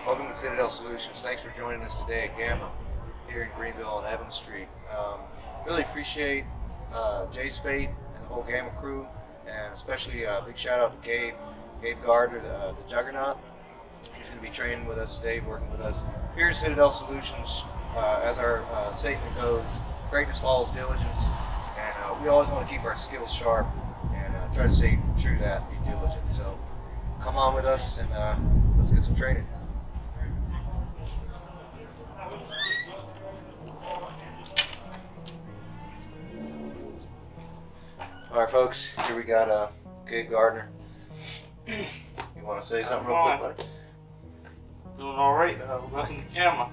Welcome to Citadel Solutions. Thanks for joining us today at Gamma here in Greenville on Evans Street. Really appreciate Jay Spade and the whole Gamma crew, and especially a big shout out to Gabe Gardner, the Juggernaut. He's going to be training with us today, working with us here at Citadel Solutions. As our statement goes, greatness follows diligence, and we always want to keep our skills sharp and try to stay true to that, be diligent. So come on with us and let's get some training. All right, folks, here we got Gabe Gardner. You want to say something real quick, buddy? Doing all right. Welcome to Gamma.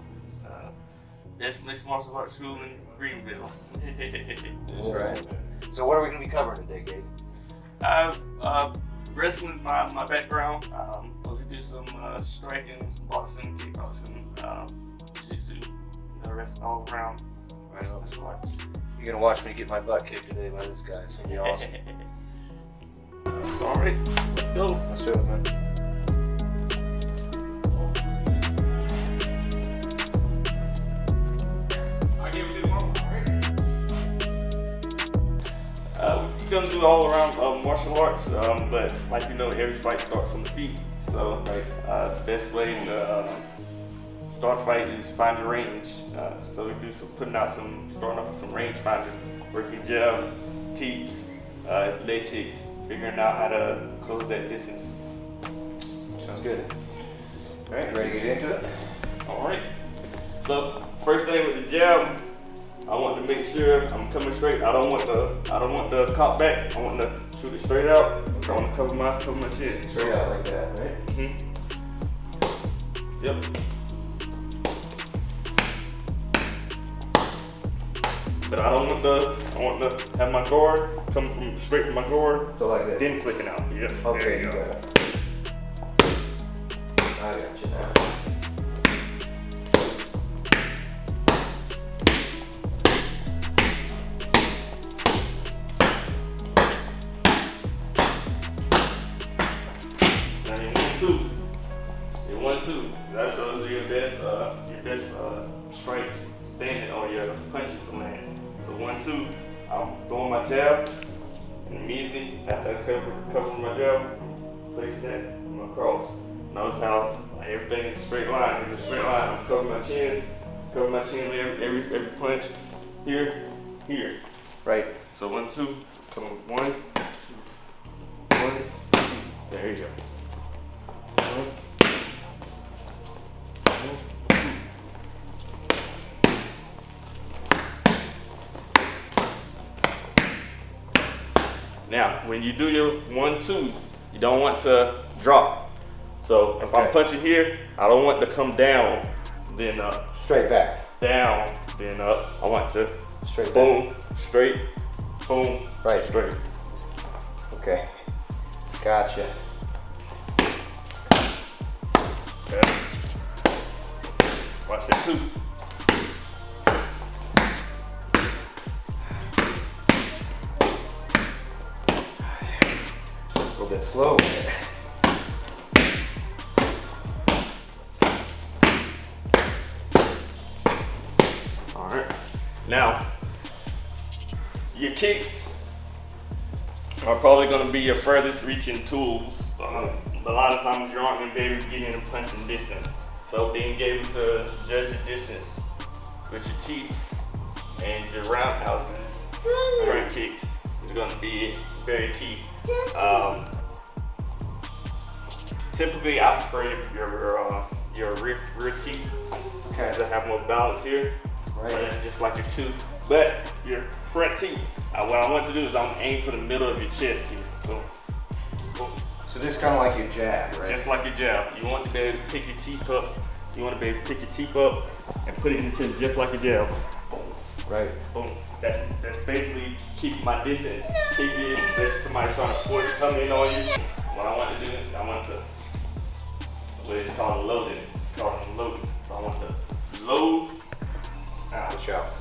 Best mixed martial arts school in Greenville. That's right. So what are we going to be covering today, Gabe? Wrestling is my background. We do some striking, some boxing, kickboxing, jiu-jitsu, wrestling all around. Right on. You're going to watch me get my butt kicked today by this guy. It's going to be awesome. All right, let's go. Let's do it, man. We're gonna do all around martial arts, but like you know, every fight starts on the feet. So the best way to start a fight is find your range. So we do starting off with some range finders, working jab, teeps, leg kicks, figuring out how to close that distance. Sounds good. All right, ready to get into it? All right. So first thing with the jab, I want to make sure I'm coming straight. I don't want the cop back. I want to shoot it straight out. I want to cover my chin. Straight out like that, right? Yep. But I want to have my guard come straight from my guard. So like that. Then flicking out. Yep. Okay, There you you go. got it. I got you now. Those are your best strikes standing or your punches to land. So 1-2, I'm throwing my jab, and immediately after I cover my jab, place that on my cross. Notice how everything is straight line. It's a straight line. I'm covering my chin with every punch. Here. Right. So 1-2, come on, 1, 2, 1, 2. There you go. 1. Now, when you do your 1-2s, you don't want to drop. So if I'm punching here, I don't want to come down, then up. Straight back. Down, then up. I want to Straight boom, back. straight, boom, Right. straight. Okay. Gotcha. Okay. Watch that too. A little bit slow. All right. Now, your kicks are probably going to be your furthest reaching tools. A lot of times you aren't going to be able to get in a punching distance. So being able to judge your distance with your teeps and your roundhouses, front kicks, is going to be very key. Typically, I prefer your rear teep to have more balance here. Right. So that's just like a 2. But your front teep, what I want to do is I'm aim for the middle of your chest here. So this is kind of like your jab, right? just like your jab. You want to be able to pick your teep up. You want to be able to pick your teep up and put it into just like a jab. Boom. Right. Boom. That's basically keeping my distance. Keep it, especially somebody trying to force come in on you. What I want to do, I want to, what it's called loading. It's called loading. So I want to load. punch out.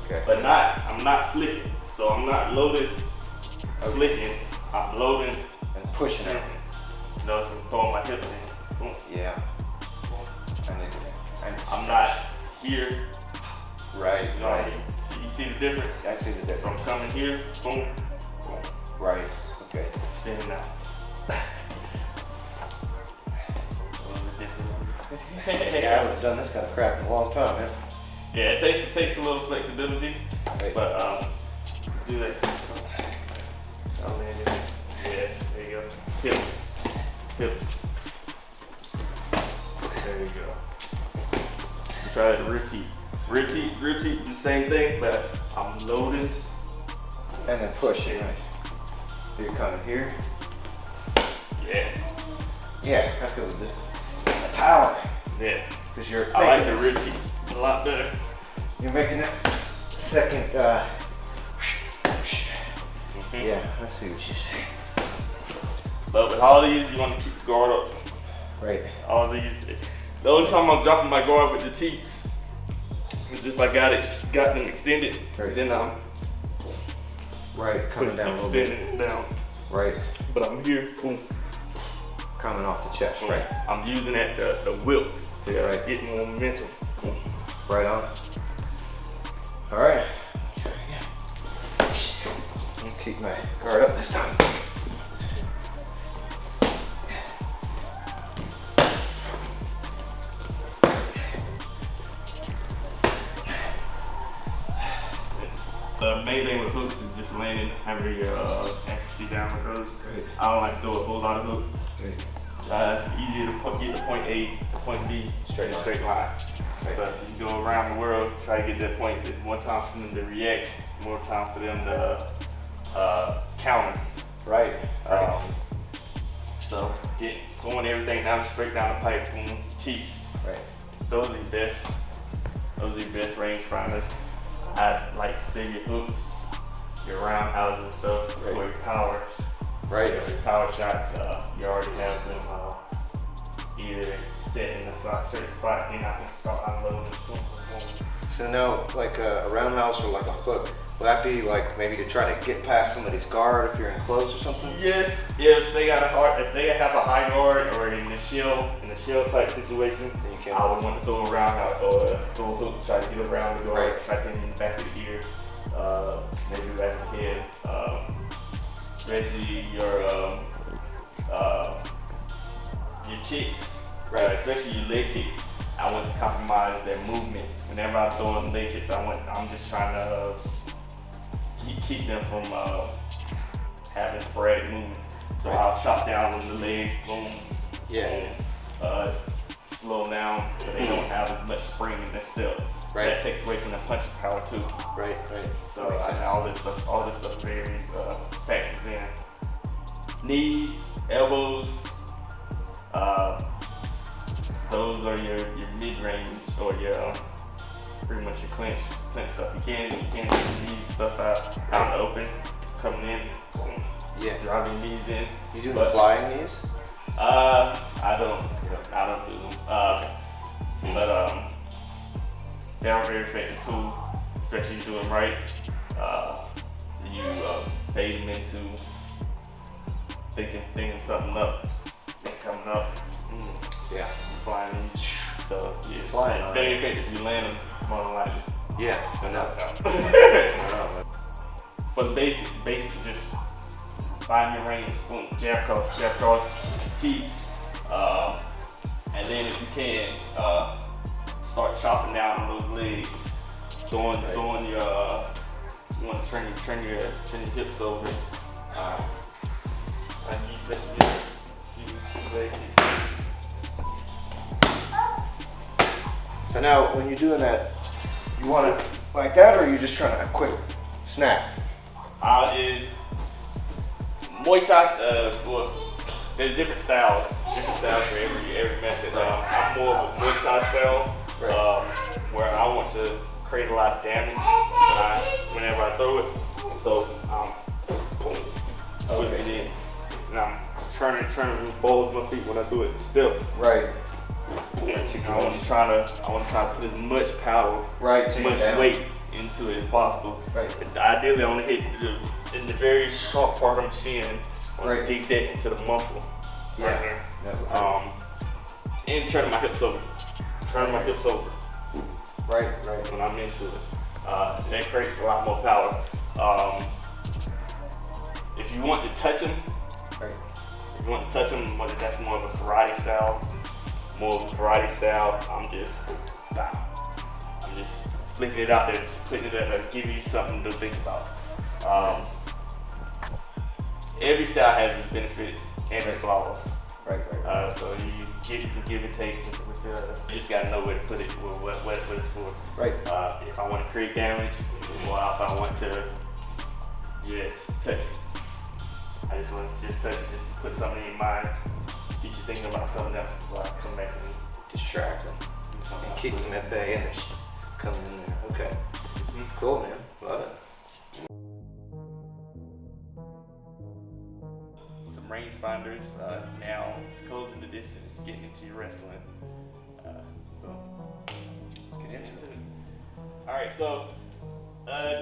Okay. But I'm not flicking. So I'm not loaded, flicking. I'm loading And pushing it. No, so I'm throwing my hips in. Boom. Yeah. And I'm not here. right, You know right. what I mean? You see the difference? I see the So difference. I'm coming here, boom, boom, Right. Okay. standing out. Yeah, I haven't done this kind of crap in a long time, man. Yeah, it takes a little flexibility, Right. but do that. Yeah, there you go. Hips, hips. There you go. Try it rear teep. Rear teep, do the same thing, but I'm loading. And then pushing. Right. So you're coming here. Yeah, Yeah, that feels good. The power. yeah. Because you're I like making the rear teep a lot better. You're making that second, yeah, I see what you're saying. But with all these, you want to keep the guard up. Right. All these. The only time I'm dropping my guard with the teeps is if I got them extended. Right. Then I'm Right, coming down a little bit. extending it down. Right. But I'm here, boom, Coming off the chest. boom. Right. I'm using that the whip to Right. get more momentum. Boom. Right on. All right. Keep my guard up this time. The main thing with hooks is just landing, having your accuracy down with those. Right. I don't like to throw a whole lot of hooks. Right. Easier to get to point A to point B Straight in a line. straight line. Right. So if you go around the world, try to get that point. It's more time for them to react, more time for them to counter. Right. So going everything straight down the pipe, boom, teeps. Right. Those are the best. Those are the best range finders. I like to say your hooks, your roundhouses and stuff, Right. or your powers. Right. Your power shots, you already have them either set in a certain spot, you're not gonna start unloading. Boom, boom, boom. So now, like a roundhouse or like a hook, would that be like maybe to try to get past somebody's guard if you're enclosed or something? Yes, if they have a high guard or in the shell type situation, Then you can. I would want to throw a roundhouse or throw a hook, try to get around the guard, Right. try to get in the back of the ear, maybe back of the head, especially your kicks, Right. especially your leg kicks. I want to compromise their movement. Whenever I throw them leg kicks, I'm just trying to keep them from having sporadic movement. So Right. I'll chop down on the leg, boom, Yeah. boom, slow them down so they don't have as much spring in their step. Right. That takes away from the punching power too. Right. Right. So Makes sense. all this stuff varies, factors in. Knees, elbows, those are your mid-range or your pretty much your clinch stuff. You can't leave stuff out in the open, coming in, boom, Yeah. driving your knees in. You do the But- flying knees? I don't do them. But they are very effective too, especially if you do them right. You fade them into thinking something up, coming up, Yeah. flying them. So yeah, Flying, very effective. You land them more than likely. Yeah. I know. Knockout. For the basic, just find your range, boom, jab cross, teeth, and then if you can, start chopping down on those legs, doing your, you want to turn your hips over, and you set your leg kicks. So now, when you're doing that, you want it like that, or are you just trying to quick snap? Muay Thai, well, there's different styles for every method. I'm more of a Muay Thai style, where I want to create a lot of damage whenever I throw it. So put it in, and I'm turning with both of my feet when I do it. Still, Right. I want to try to put as much power, Right, as much weight into it as possible. Right. Ideally, I want to hit in the very sharp part of the shin. I want Right. to dig that into the muscle. Yeah. Right here. Yeah. And turning my hips over. Right. When I'm into it. That creates a lot more power. If you want to touch them, Right. whether that's more of a karate style, I'm just flicking it out there, putting it there to give you something to think about. Every style has its benefits and its flaws. Right. So you can give and take with you just gotta know where to put it, what it's for. Right. If I want to create damage, or if I want to just touch it. I just want to just touch it, just put something in your mind, get you thinking about something else before I come back and Distract them. And keep them at bay and it's coming in there. Okay. Cool, man. Love it. some rangefinders. Now it's closing the distance, getting into your wrestling. So let's get into it. All right, so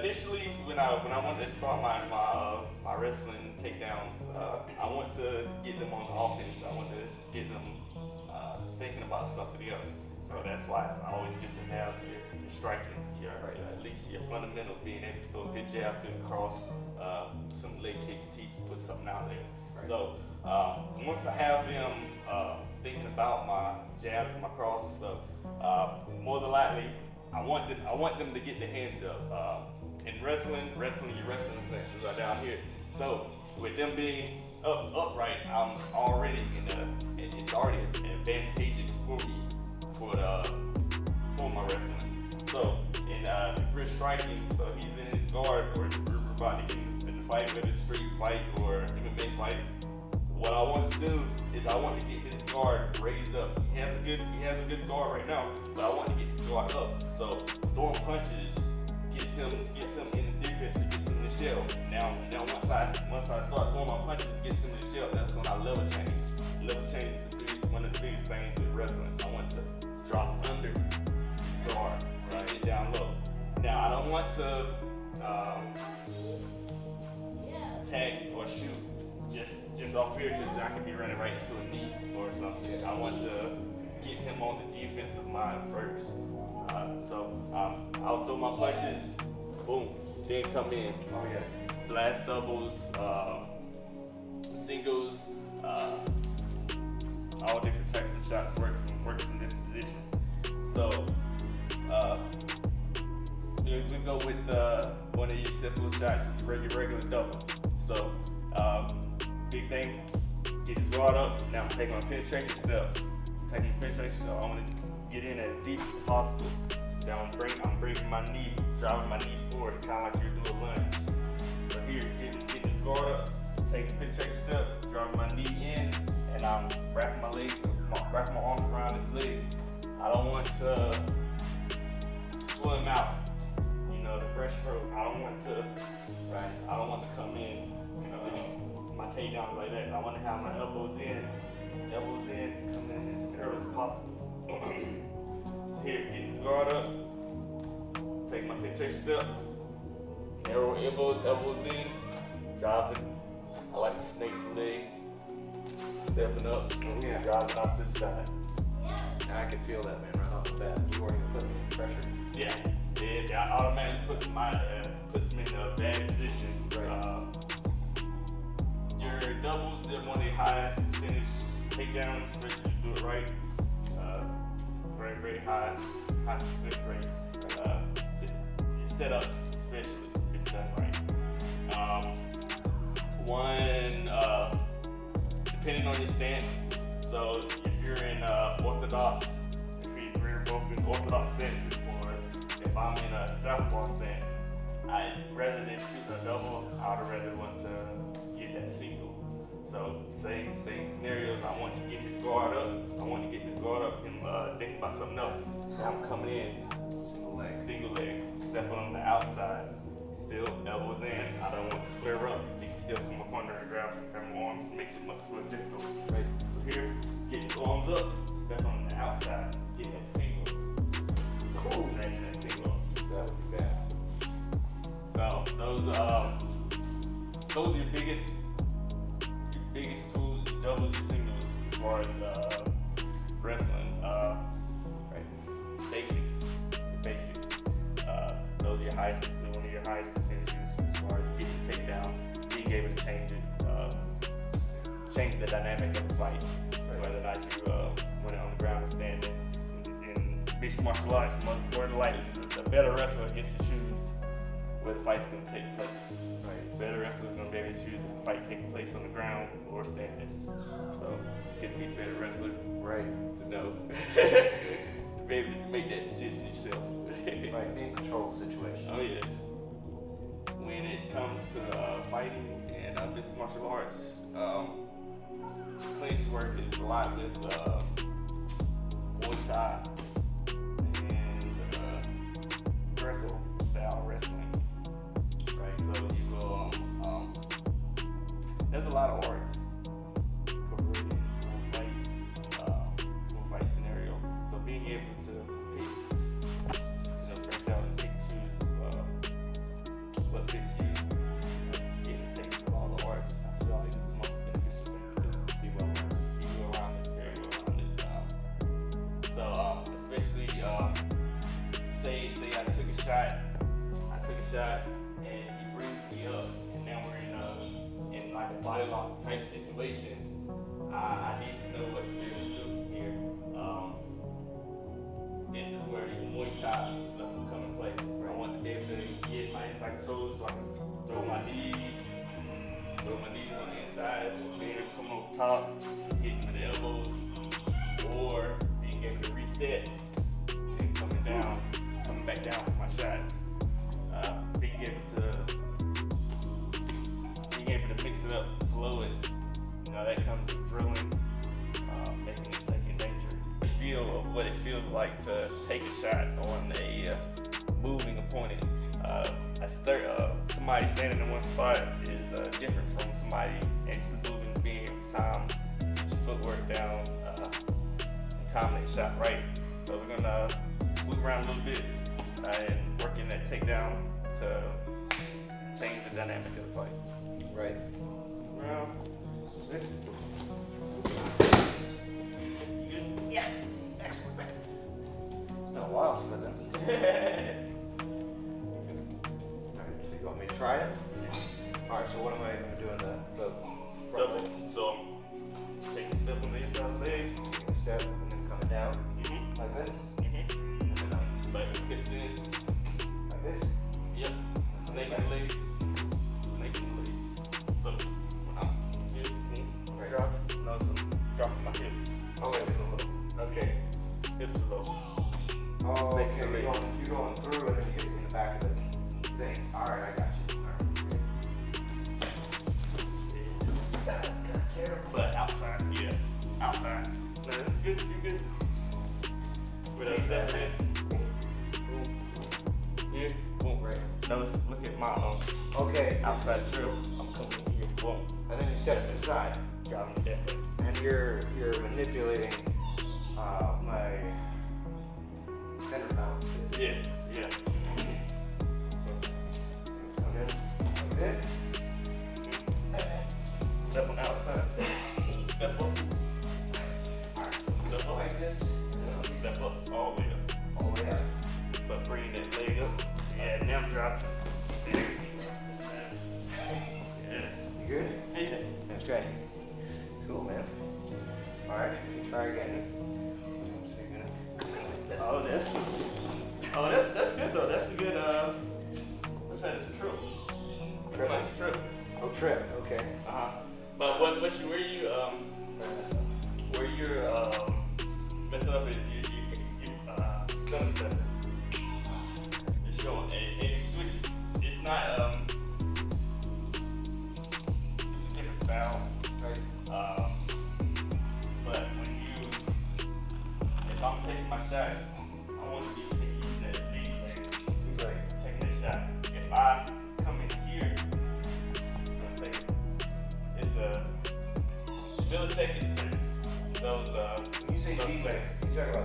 initially when I wanted to start my wrestling takedowns, I want to get them on the offense. I want to get them thinking about something else. So that's why it's always good to have your striking, at least your fundamentals, being able to throw a good jab to the cross, some leg kicks, teeth, put something out there. Right. So once I have them thinking about my jabs and my cross and stuff, more than likely I want them to get their hands up. In wrestling, your wrestling stances are down here. So with them being upright, I'm already it's already advantageous for me for my wrestling. So if we're striking, so he's in his guard, or we're about to get in the fight, whether it's a street fight or MMA fight. What I want to do is I want to get his guard raised up. He has a good guard right now, but I want to get his guard up. So throwing punches gets him in the defense, gets him in the shell. Now once I start throwing my punches, gets him in the shell. That's when I level change. Level change is one of the biggest things with wrestling. I want to drop under guard, right, get down low. Now I don't want to attack or shoot just off here, because I could be running right into a knee or something. I want to get him on the defensive mind first. I'll throw my punches, boom, then come in. Oh yeah. Blast doubles, singles, all different types of shots work from this position. So we go with one of your simple shots, regular double. So big thing, get his guard up. Now I'm taking my penetration step. I want to get in as deep as possible. Now I'm bringing my knee, driving my knee forward, kind of like you're doing a lunge. So here, getting his guard up, taking a penetration step, driving my knee in, and I'm wrapping my arms around his legs. I don't want to slow him out, the breaststroke. I don't want to come in, my takedowns like that. I want to have my elbows in, coming in as early as possible. So here, getting his guard up, take my penetration step, narrow elbows in, driving. I like to snake the legs, stepping up, driving off to the side. I can feel that, man, right off the bat. You weren't even putting any pressure. Yeah, I automatically puts him in a bad position. Right. Your doubles, they're one of the highest percentage takedowns, especially if you do it right. Very, very high success rate. Your setups, especially, if it's done right. Depending on your stance, so if you're in orthodox, if we're both in orthodox stances, or if I'm in a southpaw stance, rather than shooting a double, I'd rather want to get that single. So same scenarios. I want to get his guard up. And think about something else. Now I'm coming in, single leg, stepping on the outside, still elbows in. I don't want to flare up because he can still come up under and grab my arms, makes it much more difficult. Right. So here, get his arms up, step on the outside, getting that single. Cool. Making that single. That would be bad. So those are your biggest tools, doubles and singles as far as wrestling. Right. Basics. Those are your highest, one of your highest percentages as far as getting takedown, being able to change the dynamic of the fight, whether or not you win it on the ground or standing. In mixed martial arts, more than likely, the better wrestler gets to choose where the fight's going to take place. Right. The better wrestler is going to be able to choose if the fight taking place on the ground or standing. So it's going to be the better wrestler Right. to know, to be able to make that decision yourself. Right. Be in control of the situation. Oh yeah. When it comes to fighting and mixed martial arts, clinch work is a lot with Muay Thai and Greco style wrestling. Right. So you will there's a lot of arts converted in full fight scenario. So being able to pick, branch out and pick choose what fits you, getting a taste of all the arts. I feel like it's the most beneficial thing to do. Be well rounded, very well rounded. So especially say I took a shot and he brings me up, and now we're in like a body lock type situation. I need to know what to be able to do from here. This is where the Muay Thai stuff will come in play. I want to be able to get my inside control so I can throw my knees on the inside, being able to come over top, hitting with the elbows, or being able to reset and coming back down with my shots. Being able to mix it up, flow it. That comes with drilling, making it second nature. The feel of what it feels like to take a shot on a moving opponent. Somebody standing in one spot is different from somebody actually moving, being able to time your footwork down and time that shot right. So we're gonna move around a little bit and work in that takedown to change the dynamic of the fight. Right. Round. Good? Yeah. Excellent. It's been a while since I've done this. Alright, so you want me to try it? Alright, so what am I going to do in the front leg? So, take a step on the inside of the leg. Taking a step and then coming down like this. And then up Like hips in. like this. Yep. Snake and legs. Snake and legs. So, here, Right. drop. No, so dropping my hips. Oh, wait, there's a little. Okay. Hips are low. Oh, Snake okay. and You're legs. going through and then you get in the back of the thing. Alright, I got you. Alright. That's kind of terrible. But outside, yeah. Outside. No, that's good, you're good. Without that, here, boom. Right. Notice, look at my Okay. outside drill. I'm coming in here, boom. And then you step to the side. Got him that way. And you're manipulating my center mount. Yeah, yeah. Come in like this. Step on the outside. Step up. Step up. Like this. Step up all the way up. All the way up. But bring that leg up. Yeah, now drop. Yeah. You good? Yeah. Okay. Cool, man. Alright, try again. Oh, that's good though. That's a good let's say it's a trip. That's a nice trip. Oh, trip. Okay. But where you're messing up is you stunner stepping. It's showing and you switch it. It's not it's a different style. Right. But if I'm taking my shots, I want to be taking that lead lane, Right. taking that shot. If I come in here, it's a milliseconds. Those When you say those lead lane, seconds. you talk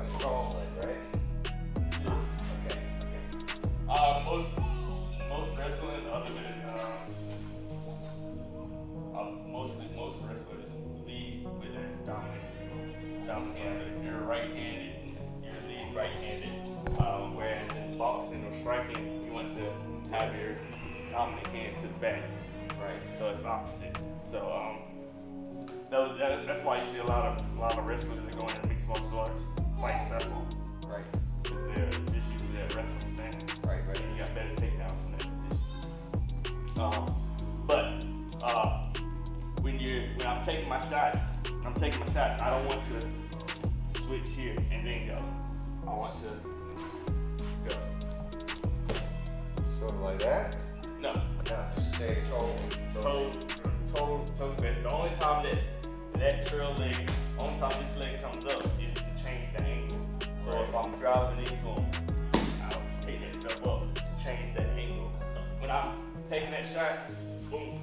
most wrestling, other than most wrestlers lead with their dominant hand. So if you're right-handed, you're lead right-handed. Whereas in boxing or striking, you want to have your dominant hand to the back. Right. So it's opposite. So that's why you see a lot of wrestlers that go into mixed martial arts fight southpaw. Right. They're just using their wrestling stance. Right. And you got better takedowns from that position. But when I'm taking my shots, I don't want to switch here and then go. I want to go. Sort of like that. No. No, just stay total. Total bend. The only time that trail leg, only time this leg comes up is to change the angle. So if I'm driving into him, I'll take that step up to change that angle. When I'm taking that shot, boom,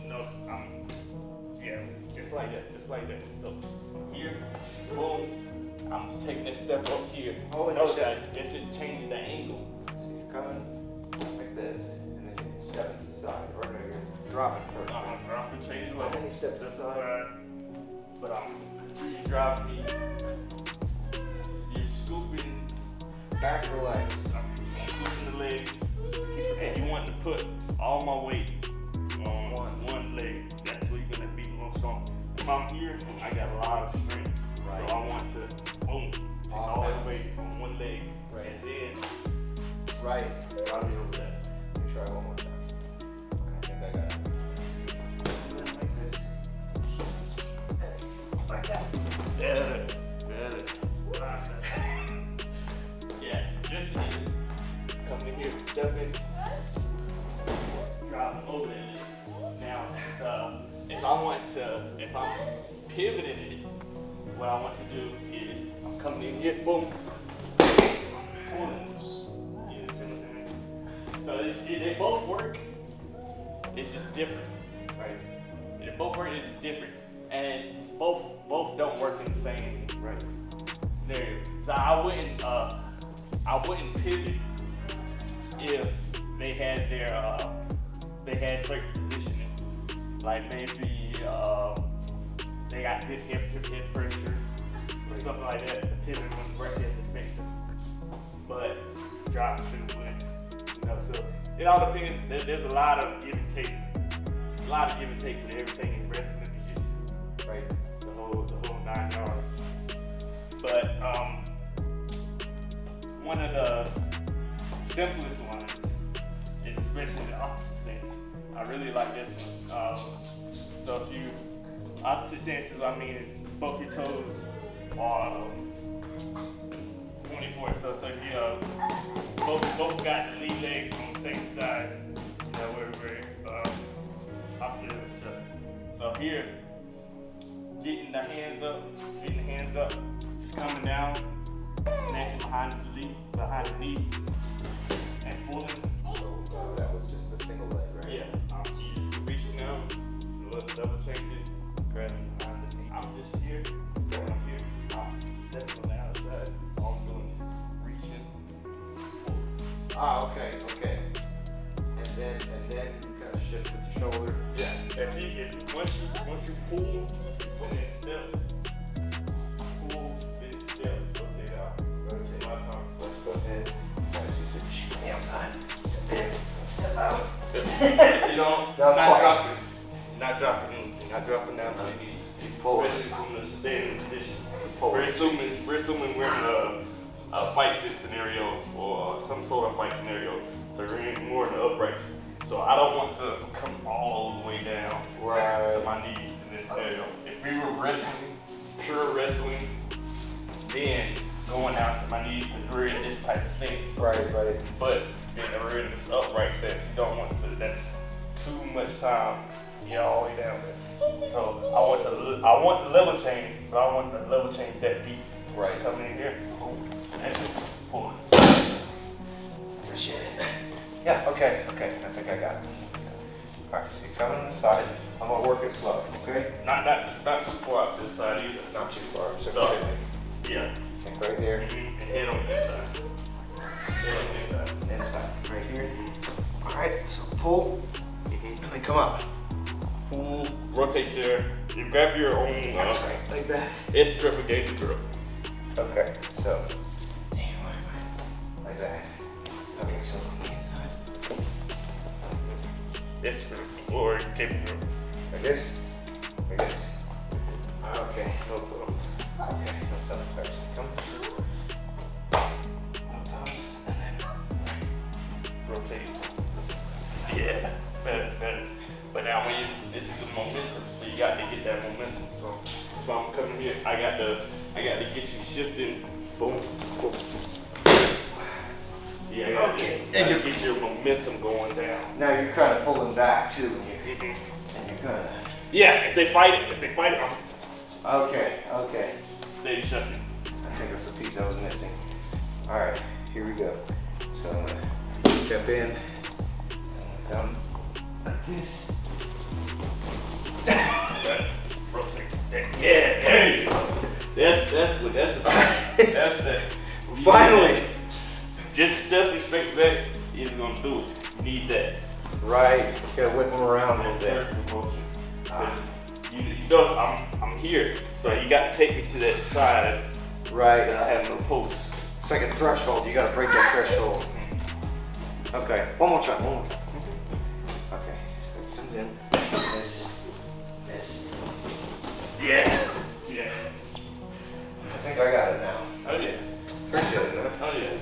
just like that. So here, boom, I'm just taking that step up here. Notice that it's just changing the angle. So you're coming like this, and then you step to the side, or no, you're dropping first. I'm dropping, change the And then you leg. step to the side. But you drive me, you're scooping. Back of the legs. I'm scooping the legs, and you want to put all my weight on one leg. That's where you're gonna be most strong. If I'm here, I got a lot of strength, Right. so I want to boom, take all that weight on one leg, Right. and then Right. drive me over that. Let me try one more time. I think I got it. Like that. Yeah. Yeah, just come in here, step in, drop over that leg. Now, if I'm pivoting it, what I want to do is I'm coming in here, boom, pulling. You see what I'm saying? So they both work. It's just different. Right. They both work. It's just different, and both don't work in the same Right. scenario. So I wouldn't pivot if they had certain positioning, like maybe they got good hip pressure or something like that. The pivot wouldn't work as effective, but drop should would. So it all depends. There's a lot of give and take. A lot of give and take with everything in wrestling and jiu-jitsu. Right. The whole 9 yards. But one of the simplest ones is especially the opposite stance. I really like this one. So if you opposite stances, I mean is both your toes are 24. So if you both got the lead leg on the same side, you know we're opposite of each other. So here, getting the hands up, just coming down, snatching behind the knee, and pulling. That was just a single leg, right? Yeah, you just reaching down, double change it, grabbing behind the knee. I'm just here, going here, I'm stepping on the outside. All I'm doing is reaching, pull. Ah, okay. And then you kind of shift with the shoulder. Yeah. Once you pull, then step. Pull, then step. Rotate out. Rotate. My turn. Let's go ahead. Once you said, shoot me outside. Step in. Step out. You don't, Not not quite. dropping. Not dropping down to the knees. You pull it. Especially from the standing position. Pull We're it. assuming we're in a fight scenario or some sort of fight scenario. So we're in more in the uprights. So I don't want to come all the way down to Right. my knees in this scenario. If we were pure wrestling, then going down to my knees because we're in this type of stance. Right. But being we're in this upright stance, you don't want to. That's too much time. You're all the way down there. So I want the level change, but I don't want the level change that deep. Right. Coming in here, boom, and that's it. Pulling. Appreciate it. Yeah, okay. I think I got it. Alright, so you're coming on the side. I'm gonna work it slow, okay? Not too far out to the side either. Not too far. So So, yeah. think right here. And head on this side. Head on this side. Inside. Right here. Alright, so pull, and then come up. Pull, rotate your, you grab your own, That's right, like that. S strip against the grill. Okay, so, damn, where am I? Like that. Okay, so on the inside. S strip or cable grill. Like this? Like this? Okay, no problem. Okay, no problem first. Come. No thumbs, and then Rotate. Yeah, better. But now when you, this is the momentum, so you got to get that momentum. So if I'm coming here, I got to get you shifting. Boom, boom. Yeah, I got Okay, to and get your momentum going down. now you're kind of pulling back too, Mhm. and you're kind of. Yeah, if they fight it, I'm Okay. steady shifting. I think that's the piece I was missing. All right, here we go. So I'm gonna step in and come like this. Rotate. Yeah, there you go. That's the. Finally. Just stepping straight back isn't gonna do it. You need that. Right, gotta whip them around a little bit. Circle motion. 'Cause you know, I'm here, so you got to take me to that side Right. that I have no post. It's like a threshold. You gotta break that threshold. Okay. One more time. Okay. So it comes in. This. Yeah. I think I got it now. Oh yeah. Pretty good, man. Oh yeah.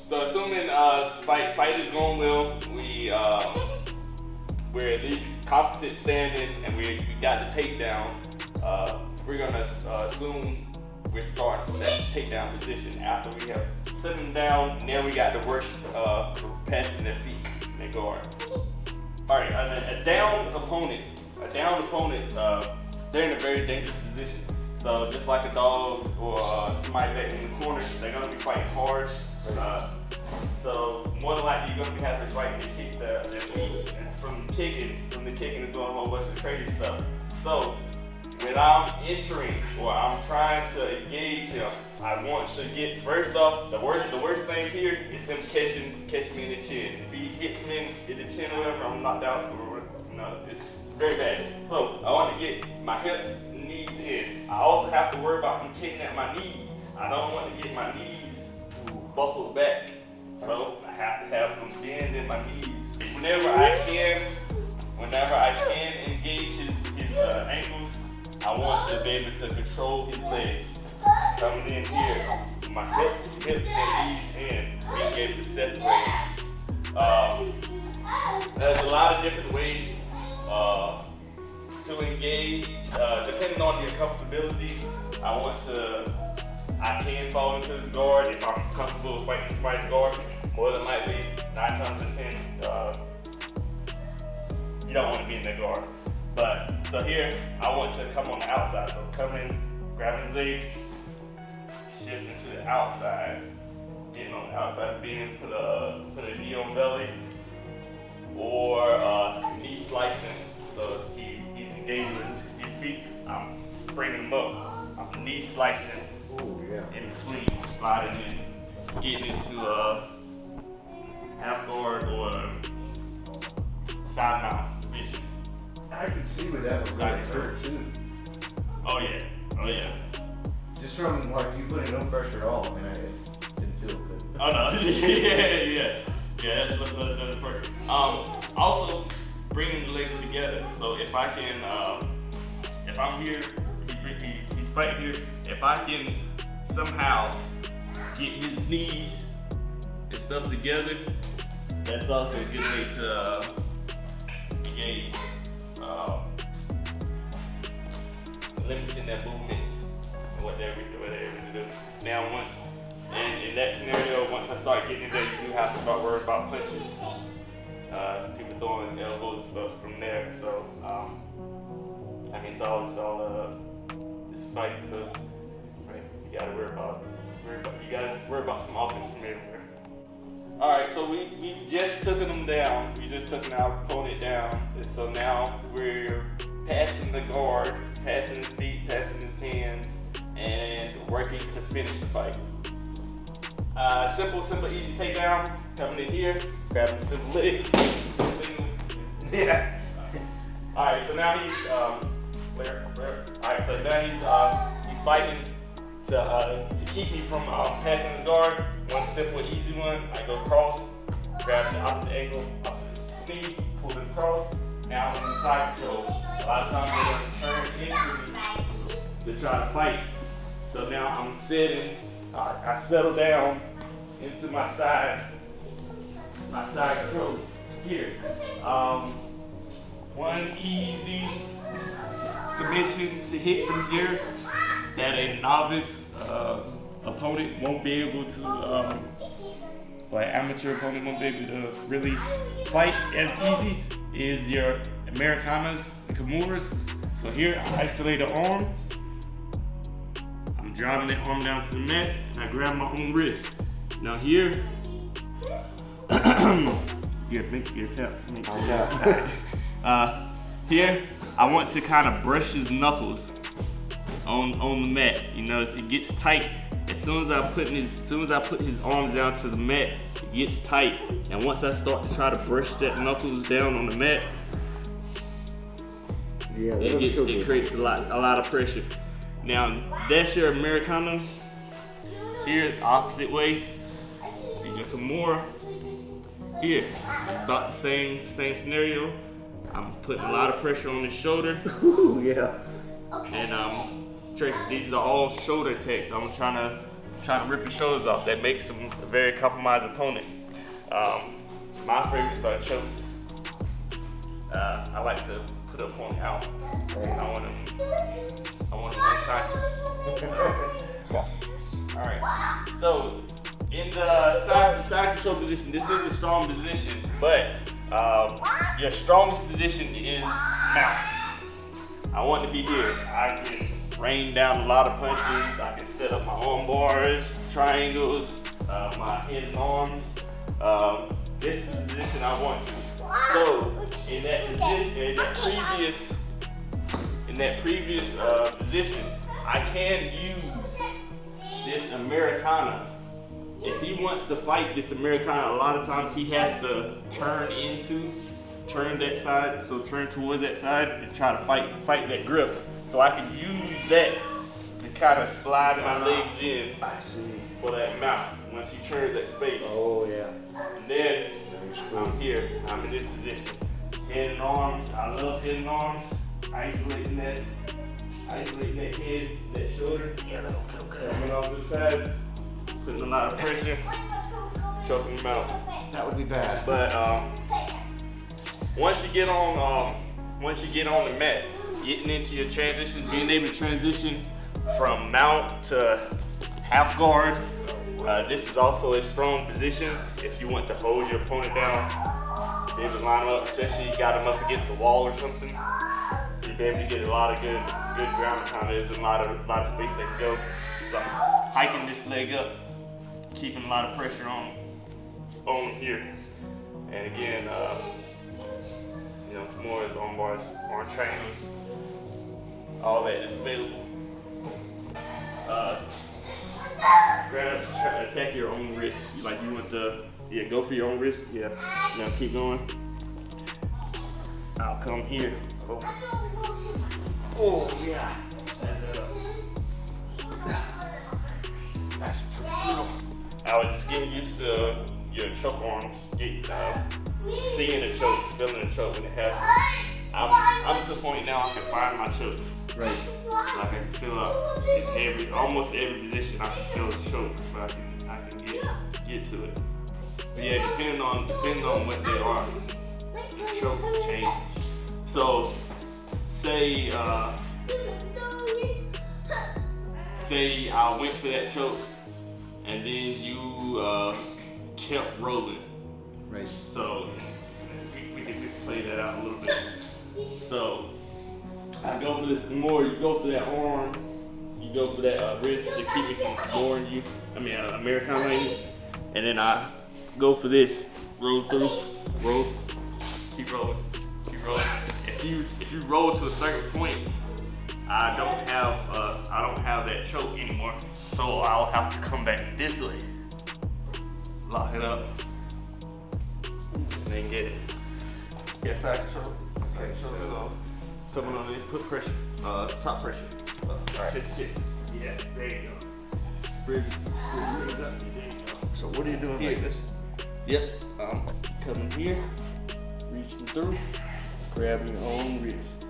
So assuming fight is going well, we're at least competent standing and we got the takedown. We're gonna assume we're starting from that takedown position after we have set them down. Now we got to work passing their feet in their guard. All right, a downed opponent, they're in a very dangerous position. So just like a dog or somebody that's in the corner, they're gonna be fighting hard. So more than likely you're gonna be having to fight to kick their feet. And from the kicking is doing a whole bunch of crazy stuff. So when I'm entering or I'm trying to engage him, I want to get first off the worst thing here is him catching me in the chin. If he hits me in the chin or whatever, I'm knocked out. No, it's very bad. So I want to get my hips and knees in. I also have to worry about him kicking at my knees. I don't want to get my knees buckled back. So I have to have some bend in my knees. Whenever I can engage his ankles, I want to be able to control his legs. Coming in here, my hips and knees in, being able to separate. There's a lot of different ways to engage, depending on your comfortability. I can fall into the guard if I'm comfortable fighting the guard. More than likely, 9 times out of 10, you don't want to be in the guard. But so here, I want to come on the outside. So come in, grabbing his legs, shifting to the outside, getting on the outside, being put a knee on belly, or knee slicing. So he's engaging with his feet. I'm bringing him up. I'm knee slicing. Ooh, yeah. In between, sliding in, getting into a half guard or side mount position. I can see where that would really hurt too. Oh yeah. Just from like you putting no pressure at all. I mean, I didn't feel good. Oh no, yeah, that's perfect. Also bringing the legs together. So if I can, if I'm here, he's fighting here. If I can somehow get his knees and stuff together, that's also a good way to engage, limiting that movement and what they're able to do. Now, in that scenario, once I start getting in there, you do have to start worrying about punches. People throwing elbows and stuff from there. So, I mean, it's all this fight. So, right, you gotta worry about some offense from everywhere. All right, so we just took them down. We just took our opponent down, and so now we're passing the guard, passing his feet, passing his hands, and working to finish the fight. Simple, easy takedown. Coming in here, grabbing the simple leg. Yeah. Alright, so now he's Alright, so now he's fighting to keep me from passing the guard. One simple, easy one. I go cross, grab the opposite ankle, opposite knee, pull it across. Now I'm in the side control. A lot of times they're gonna turn into me to try to fight. So now I'm sitting. I settle down into my side control here. One easy submission to hit from here that a novice opponent won't be able to, or an amateur opponent won't be able to really fight as easy is your Americanas, the Kimuras. So here I isolate the arm. I'm driving that arm down to the mat and I grab my own wrist. Now here, make your tap. Here, I want to kind of brush his knuckles on the mat. You know, it gets tight. As soon as I put his arms down to the mat, it gets tight. And once I start to try to brush that knuckles down on the mat, it creates a lot of pressure. Now that's your Americana. Here's the opposite way. Is your Kimura. Here, about the same scenario. I'm putting a lot of pressure on his shoulder. Ooh, yeah. And these are all shoulder attacks. I'm trying to rip his shoulders off. That makes him a very compromised opponent. My favorites are chokes. I like to put the opponent out. I want him unconscious. All right. So in the side control position, this is a strong position, but your strongest position is mount. I want to be here. I can rain down a lot of punches. I can set up my arm bars, triangles, my head and arms. This is the position I want to. So in that previous position, I can use this Americana. If he wants to fight this Americana, a lot of times he has to turn towards that side and try to fight that grip. So I can use that to kind of slide my legs in for that mount once he turns that space. Oh yeah. And then I'm here, I'm in this position. Head and arms, I love head and arms. Isolating that head, that shoulder. Yeah, that don't feel good. Coming off the side, putting a lot of pressure, choking him out. That would be bad. But once you get on the mat, getting into your transition, being able to transition from mount to half guard. This is also a strong position if you want to hold your opponent down. Be able to line up, especially you got him up against a wall or something. You'll be able to get a lot of good ground pound. There's a lot of space that can go. So I'm hiking this leg up, keeping a lot of pressure on here. And again, Kimura's, arm bars, arm triangles, all that is available. Attack your own wrist. Like you want to, go for your own wrist. Yeah. Now keep going. I'll come here. Oh yeah. And, That's brutal. I was just getting used to your choke arms, seeing the choke, feeling the choke when it happens. I'm to the point now I can find my chokes. Right. Like I can feel up in almost every position. I can feel the choke, but I can get to it. But yeah, depending on what they are, the chokes change. So say I went for that choke, and then you kept rolling. Right. So we can play that out a little bit. So I go for this more, you go for that arm, you go for that wrist to keep me from flooring you. Americana you. And then I go for this, roll through, roll, keep rolling. If if you roll to a certain point, I don't have that choke anymore. So I'll have to come back this way. Lock it up. And then get it. Get side control. Side control. So coming on in, put pressure. Top pressure. Alright. Chest. Yeah, there you go. Bridge up. There you go. So what are you doing Here. like this? Yep. Coming here, reaching through, grabbing your own wrist.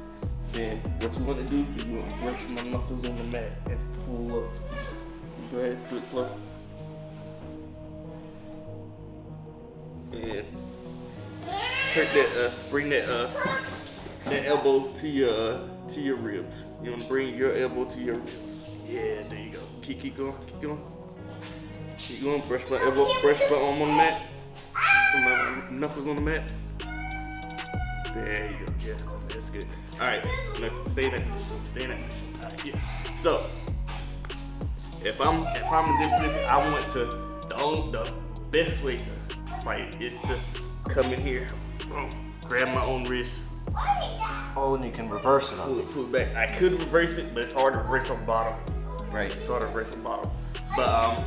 Then what you want to do is you want to brush my knuckles on the mat and pull up. Go ahead, do it slow. And turn that, bring that elbow to your ribs. You want to bring your elbow to your ribs. Yeah, there you go. Keep going, keep going. Keep going. Brush my elbow, brush my arm on the mat. Put my knuckles on the mat. There you go. Yeah, that's good. All right, now stay in that position. Stay in that position. All right, yeah. So if I'm in this position, I want to the best way to fight is to come in here, boom, grab my own wrist, Oh, and you can reverse it on pull it back. I could reverse it, but it's hard to reverse on bottom. Right. It's hard to reverse on bottom. But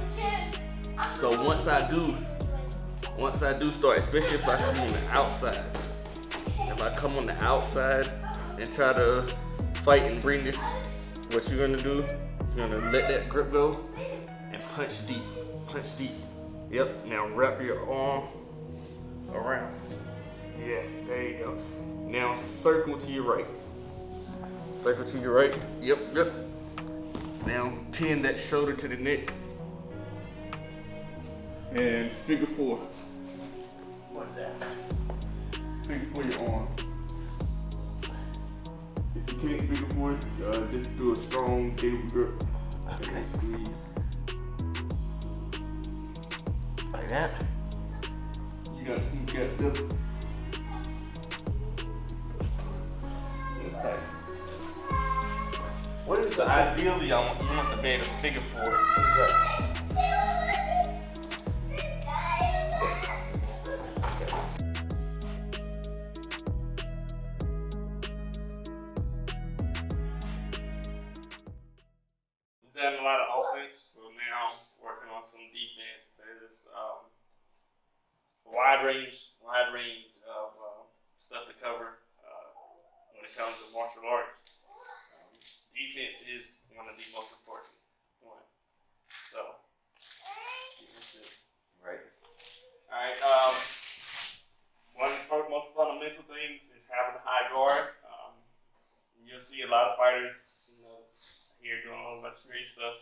so once I do start, especially if I come on the outside. If I come on the outside and try to fight and bring this, what you're gonna do, you're gonna let that grip go and punch deep, punch deep. Yep, now wrap your arm around. Yeah, there you go. Now circle to your right. Circle to your right, yep. Now pin that shoulder to the neck and figure four. What's that? Figure for your arm. If you can't figure for it, just do a strong cable grip. Okay. And squeeze. Like that? You got this. Okay. What is the Ideally, you want to be able to figure four. What is that? Done a lot of offense, so now I'm working on some defense. There's a wide range of stuff to cover when it comes to martial arts. Defense is one of the most important one. So, Right. all right. One of the most fundamental things is having a high guard. You'll see a lot of fighters, here doing a whole bunch of street stuff.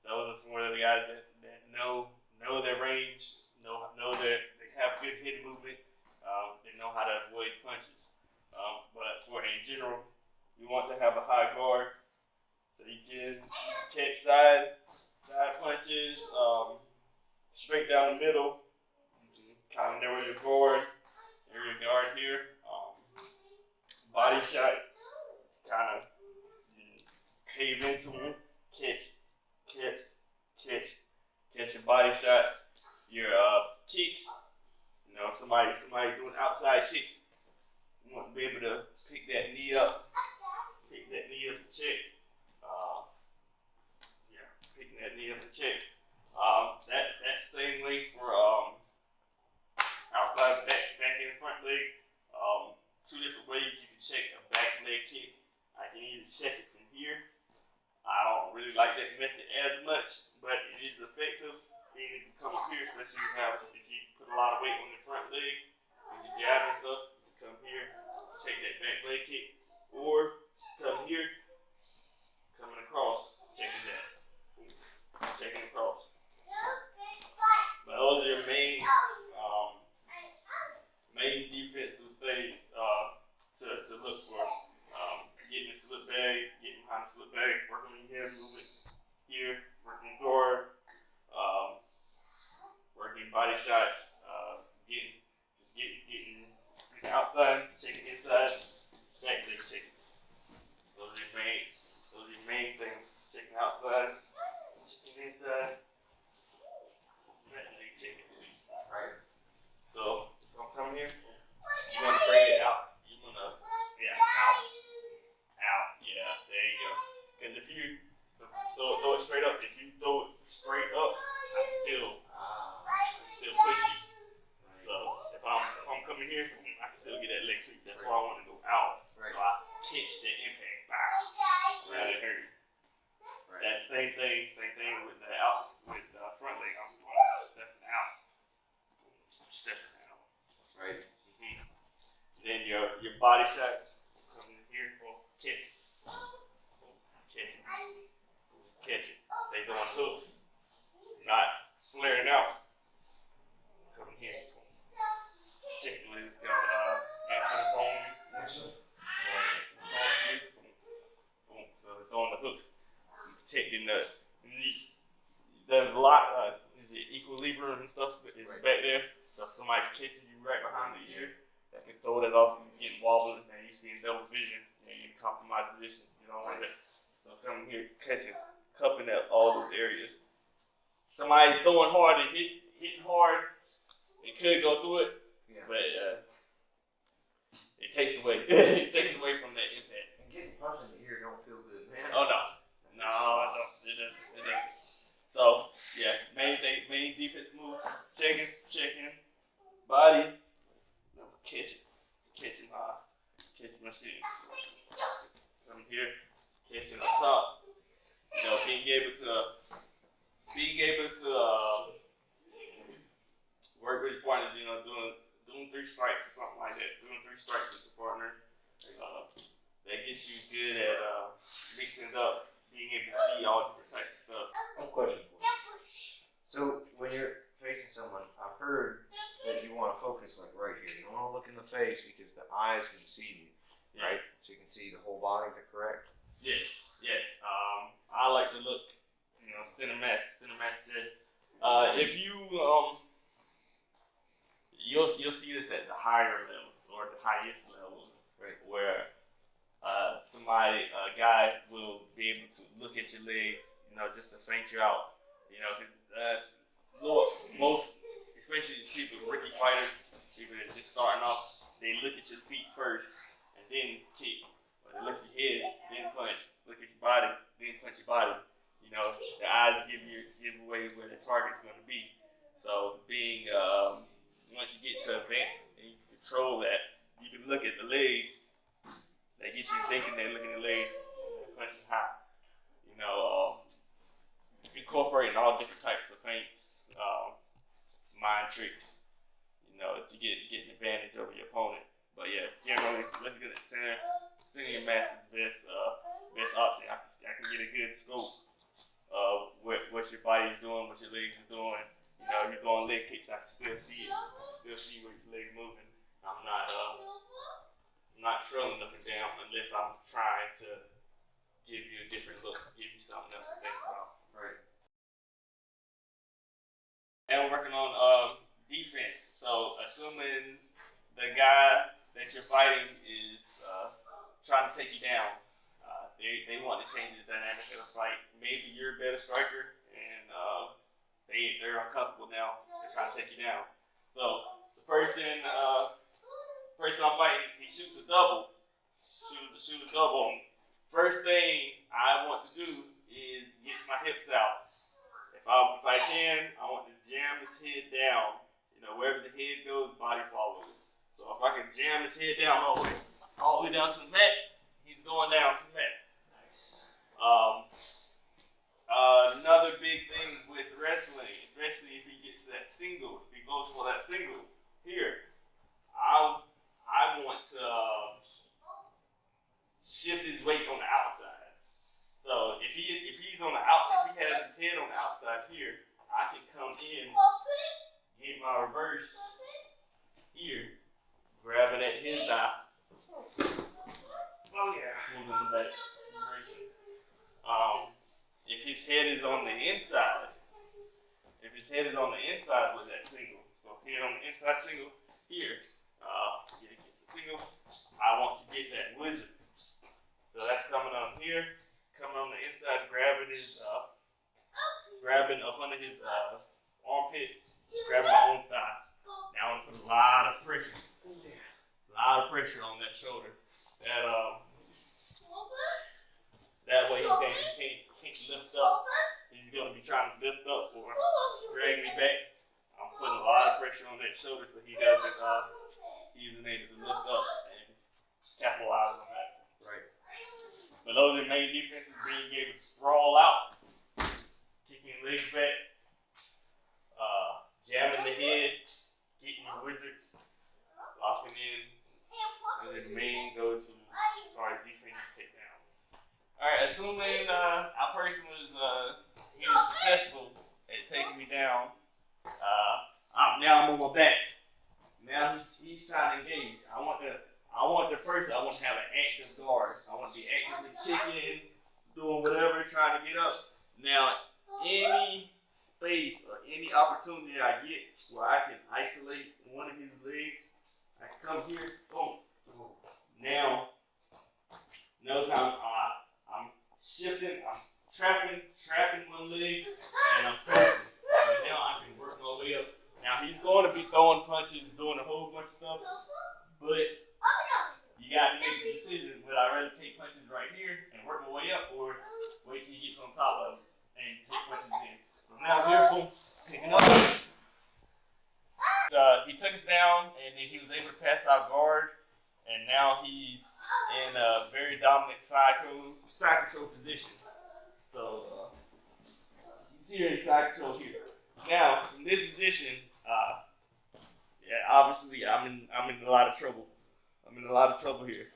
Those are for the guys that know their range, know that they have good hit movement, they know how to avoid punches. But for in general, you want to have a high guard so you can catch side punches, straight down the middle. You can kind of narrow your guard here. Body shots, kind of cave into them, catch your body shots, your kicks. Somebody doing outside kicks, you want to be able to pick that knee up and check. Picking that knee up and check. That's the same way for outside backhand front legs. Two different ways you can check a back leg kick. I can either check it from here. I don't really like that method as much, but it is effective. And it can come up here, especially if you put a lot of weight on your front leg, if you jab and stuff, you can come here, check that back leg kick, or come here, coming across, checking that, checking across. But those are your main defensive things to look for. Getting the slip bag, getting behind the slip bag, working on your head movement here, working guard, working body shots, getting outside, checking inside, back leg checking. Those are your main things. Checking outside, checking inside, back leg checking. Right. So I'm coming here. You want to bring it out. You want to, out. Because if you throw it straight up, if you throw it straight up, I can still push you. So if I'm coming here, I can still get that leg sweep. That's why I want to go out. Right. So I catch that impact back rather than hurt. Right. That same thing with the front leg. I'm stepping out. Stepping out. Right. Mm-hmm. Then your body shots come in here for catch it. Catch it. Catch it. They doing hooks. Not flaring out. Come in here. Check the legs. Answer the phone. Boom. So they're throwing the hooks. Protecting there's a lot, is it equilibrium and stuff is Right. back there. So if somebody's catching you right behind the ear, that can throw that off and get wobbling, and you see in double vision, and you compromise position. You don't want that. So coming here, catching, cupping at all those areas. Somebody throwing hard and hitting hard, it could go through it, Yeah. but it takes away. It takes away from that impact. And getting punched in the ear don't feel good, man. Oh no. No, it don't. It doesn't. So yeah, main defense move, checking, body, catching my shit. Come here, catching up top. You know, being able to work with your partner. You know, doing 3 strikes or something like that. Doing 3 strikes with your partner. That gets you good at mixing it up. Being able to see all different types of stuff. I have a question for you. So when you're facing someone, I've heard that you want to focus like right here. You don't want to look in the face because the eyes can see you, right? So you can see the whole body. Is that correct? Yes. I like to look, center mass chest. If you'll see this at the higher levels or the highest levels, Right. where a guy will be able to look at your legs, just to feint you out. Most, especially people, rookie fighters, people that are just starting off, they look at your feet first and then kick. Or they look at your head, then punch. Look at your body, then punch your body. The eyes give away where the target's going to be. So once you get to advance and you can control that, you can look at the legs. They get you thinking they're looking at the legs and punching high. Incorporating all different types of feints, mind tricks, to get an advantage over your opponent. But yeah, generally looking at the center your mass is best option. I can get a good scope of what your body is doing, what your legs is doing. You're throwing leg kicks, I can still see it. I can still see where your legs moving. I'm not trailing up and down unless I'm trying to give you a different look, give you something else to think about. Right. And we're working on defense. So assuming the guy that you're fighting is trying to take you down, they want to change the dynamic of the fight. Maybe you're a better striker and they're uncomfortable now. They're trying to take you down. So the person I'm fighting, he shoots a double. Shoot a double. First thing I want to do is get my hips out. If I can, I want to jam his head down. Wherever the head goes, body follows. So if I can jam his head down all the way down to the mat, he's going down to the mat. Nice. Another big thing with wrestling, especially if he gets that single, if he goes for that single here, I want to shift his weight on the outside. So if he's on the if he has his head on the outside here, I can come in, get my reverse here, grabbing at his thigh. Oh yeah, moving back. If his head is on the inside, with that single, so head on the inside single here, get the single. I want to get that wizard. So that's coming on here, coming on the inside, grabbing up under his armpit, grabbing my own thigh. Now I'm putting a lot of pressure on that shoulder. That way he can't lift up. He's gonna be trying to lift up or drag me back. I'm putting a lot of pressure on that shoulder so he doesn't, he isn't able to lift up and capitalize on that. Right. But those are the main defenses, being able to sprawl out, kicking legs back, jamming the head, getting your wizards, locking in. Those are the main go-tos as far as defending takedowns. Alright, assuming our person was he was successful at taking me down, now I'm on my back. Now he's trying to engage. I want to have an active guard. I want to be actively kicking, doing whatever, trying to get up. Now, any space or any opportunity I get where I can isolate one of his legs, I can come here, boom. Now, notice I'm shifting, I'm trapping one leg, and I'm pressing. So now I can work my way up. Now he's going to be throwing punches, doing a whole bunch of stuff, but you got to make a decision. Would I rather take punches right here and work my way up, or wait till he gets on top of him and take punches in? So now here, boom, picking up. He took us down, and then he was able to pass our guard, and now he's in a very dominant side control position. So he's here in side control here. Now from this position, obviously I'm in a lot of trouble. I'm in a lot of trouble here.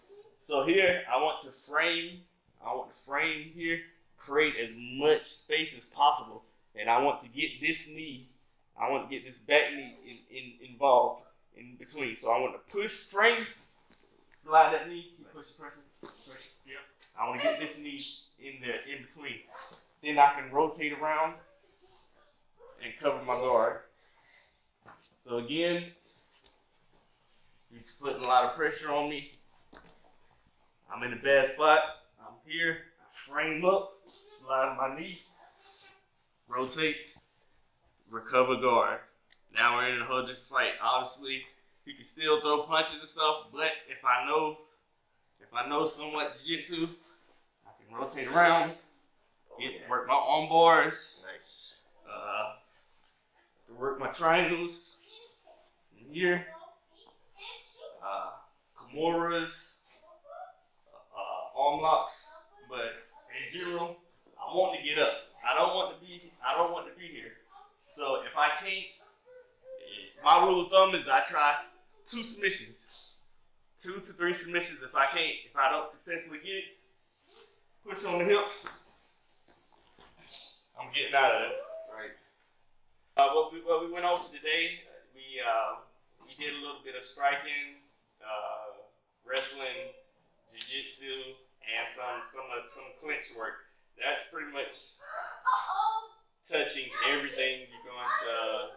So here I want to frame here, create as much space as possible, and I want to get this knee. I want to get this back knee involved in between. So I want to push, frame, slide that knee, keep pushing, pressure. Yeah. I want to get this knee in there, in between. Then I can rotate around and cover my guard. So again, he's putting a lot of pressure on me. I'm in a bad spot. I'm here. I frame up, slide my knee, rotate, recover guard. Now we're in a whole different fight. Obviously, he can still throw punches and stuff, but if I know somewhat jiu-jitsu, I can rotate around, work my arm bars. Nice. Work my triangles in here. Kimuras, arm locks, but in general, I want to get up. I don't want to be here. So if I can't, my rule of thumb is I try 2 submissions, 2 to 3 submissions. If I don't successfully get it, push on the hips. I'm getting out of there. Right. What we went over today, we did a little bit of striking, wrestling, jiu-jitsu, and some clinch work. That's pretty much touching everything you're going to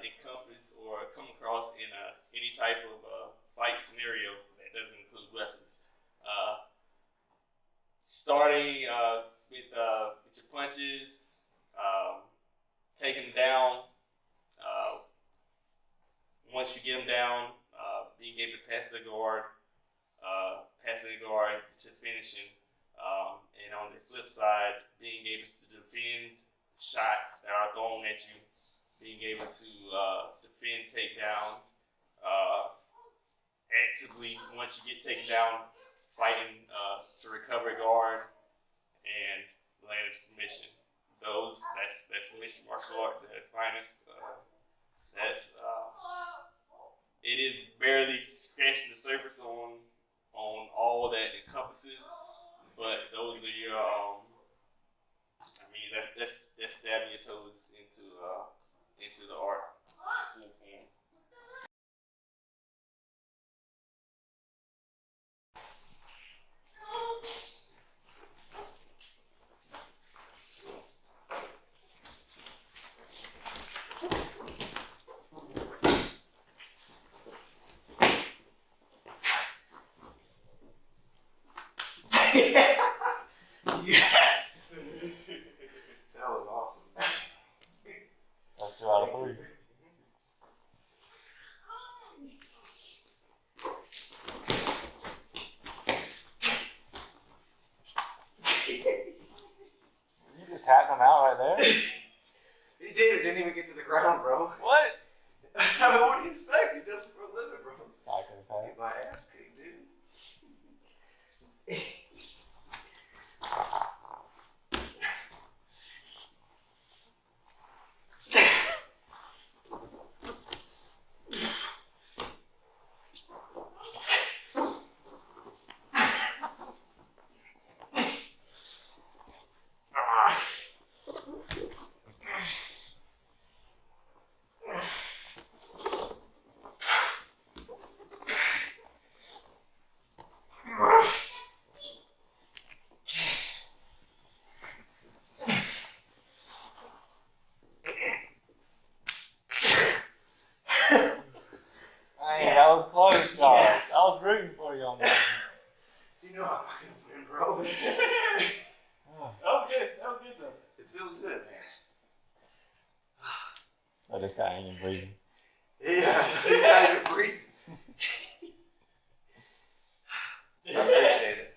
encompass or come across in any type of fight scenario that doesn't include weapons. Starting with your punches, taking them down. Once you get them down, being able to pass the guard, to finishing. And on the flip side, being able to defend shots that are thrown at you, being able to defend takedowns, actively, once you get taken down, fighting to recover guard and land a submission. That's mixed martial arts at its finest. It is barely scratching the surface on all that encompasses, but those are your that's stabbing your toes into the art full form. Yes! That was awesome. That's 2 out of 3. catting him out right there? He did. It didn't even get to the ground, bro. What? I mean, what do you expect? He does it for a living, bro. Psychopath. Get my ass kicked, dude. Hey, that was close, Josh. Yes. I was rooting for you on that. You know I'm not gonna win, bro. Oh, That was good. That was good though. It feels good, man. so this guy ain't even breathing. Yeah, he's not even breathing. I appreciate it.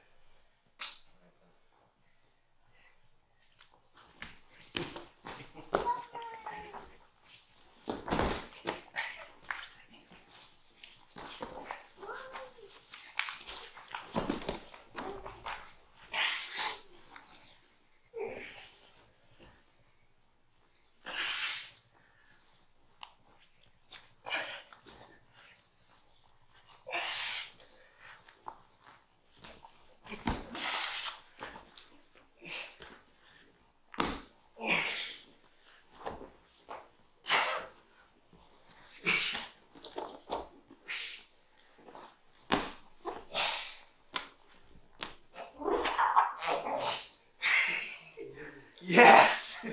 Yes.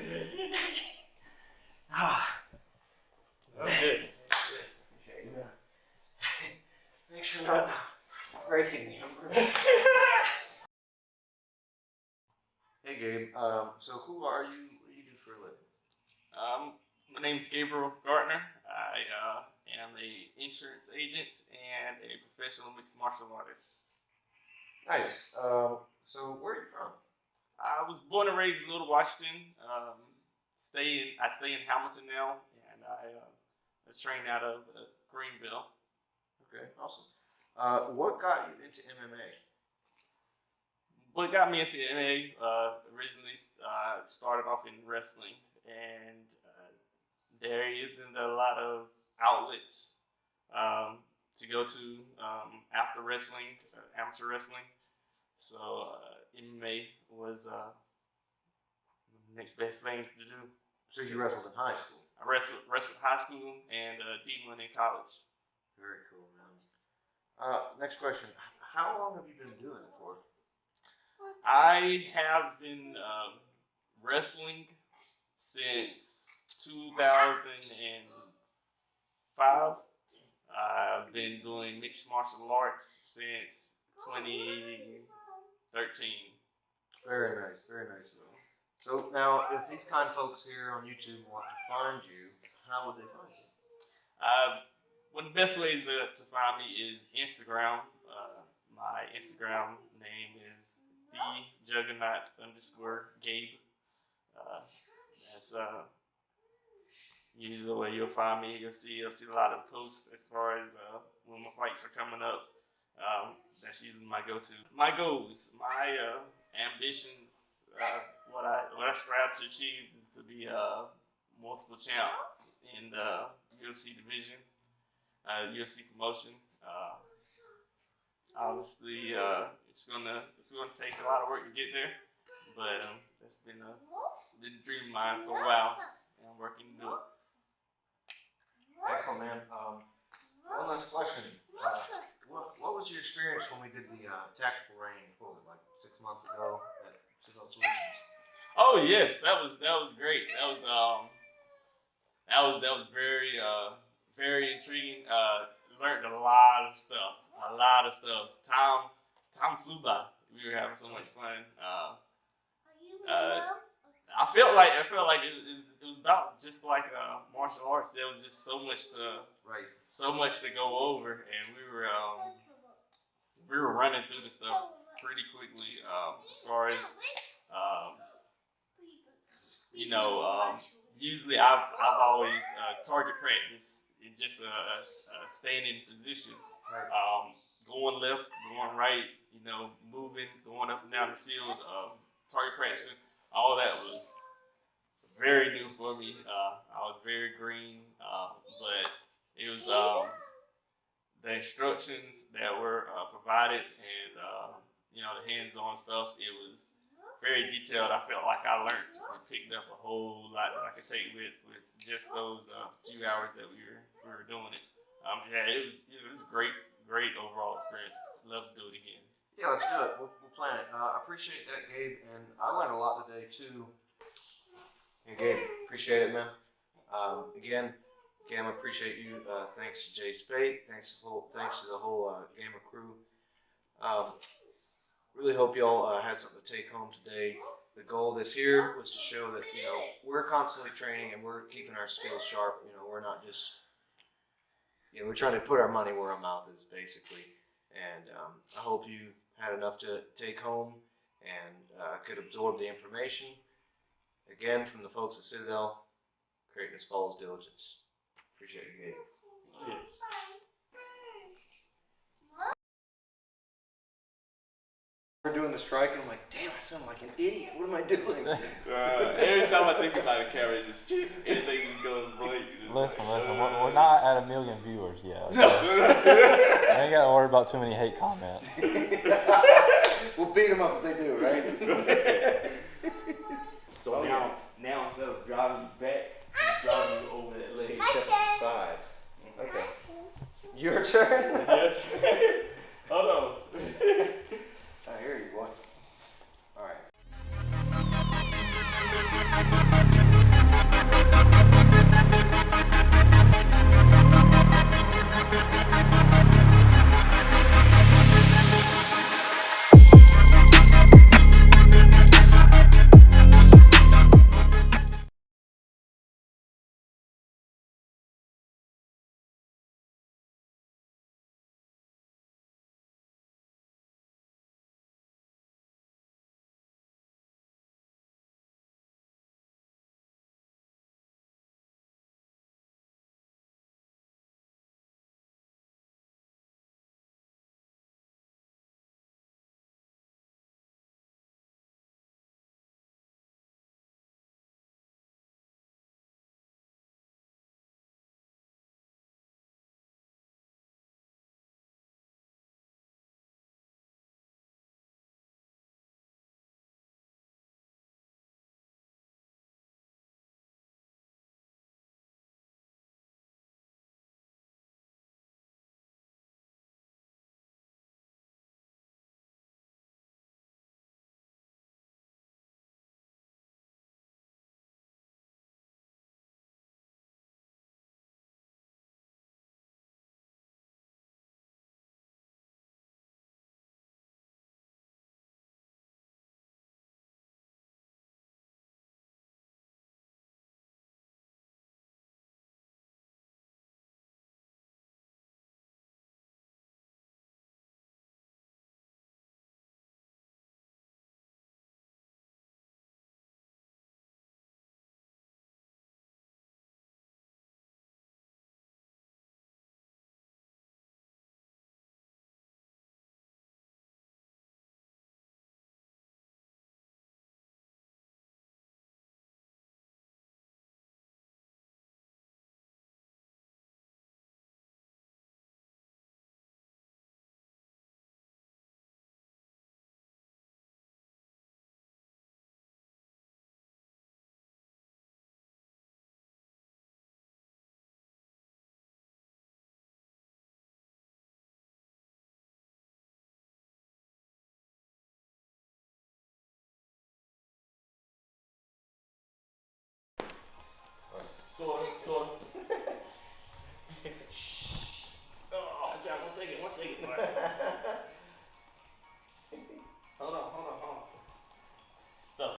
Ah. That was good. Make sure not breaking me. Hey Gabe, so who are you? What do you do for a living? My name's Gabriel Gartner. I am a insurance agent and a professional mixed martial artist. Nice. So where are you from? I was born and raised in Little Washington. I stay in Hamilton now, and I train out of Greenville. Okay, awesome. What got you into MMA? What got me into MMA originally started off in wrestling, and there isn't a lot of outlets to go to after wrestling, amateur wrestling. So MMA was the next best thing to do. So you wrestled in high school. I wrestled high school and D1 in college. Very cool, man. Next question. How long have you been doing it for? I have been wrestling since 2005. I've been doing mixed martial arts since 2013. Very nice, very nice. So now, if these kind folks here on YouTube want to find you, how would they find you? One of the best ways to find me is Instagram. My Instagram name is @thejuggernaut_Gabe. That's usually the way you'll find me. You'll see a lot of posts as far as when my fights are coming up. That's usually my go-to. My goals, my ambitions, what I strive to achieve is to be a multiple champ in the UFC division, UFC promotion. Obviously, it's gonna take a lot of work to get there, but that's been a dream of mine for a while, and I'm working to do it. Excellent, man. One last question. What was your experience when we did the tactical range? What was it, like 6 months ago at Cicel Solutions? Oh yes, that was great. That was very very intriguing. Learned a lot of stuff. Time flew by. We were having so much fun. I felt like it was about just like martial arts. There was just so much to go over, and we were running through the stuff pretty quickly. As far as usually I've always target practice and just staying in position, going left, going right, moving, going up and down the field, target practicing. All that was very new for me. I was very green, but it was the instructions that were provided and the hands-on stuff. It was very detailed. I felt like I learned and picked up a whole lot that I could take with just those few hours that we were doing it. It was great overall experience. Love to do it again. Yeah, let's do it. We'll plan it. I appreciate that, Gabe, and I learned a lot today too. And Gabe, appreciate it, man. Again, Gamma, appreciate you. Thanks to Jay Spate. Thanks to the whole Gamma crew. Really hope y'all had something to take home today. The goal this year was to show that we're constantly training and we're keeping our skills sharp. We're not just we're trying to put our money where our mouth is, basically. And I hope you had enough to take home and could absorb the information. Again, from the folks at Citadel, greatness follows diligence. Appreciate you, Gabe. Yes. We're doing the strike, and I'm like, damn, I sound like an idiot. What am I doing? Every time I think about it, Carrie, anything goes right. Listen, we're not at 1 million viewers yet. Okay? I ain't got to worry about too many hate comments. We'll beat them up if they do, right?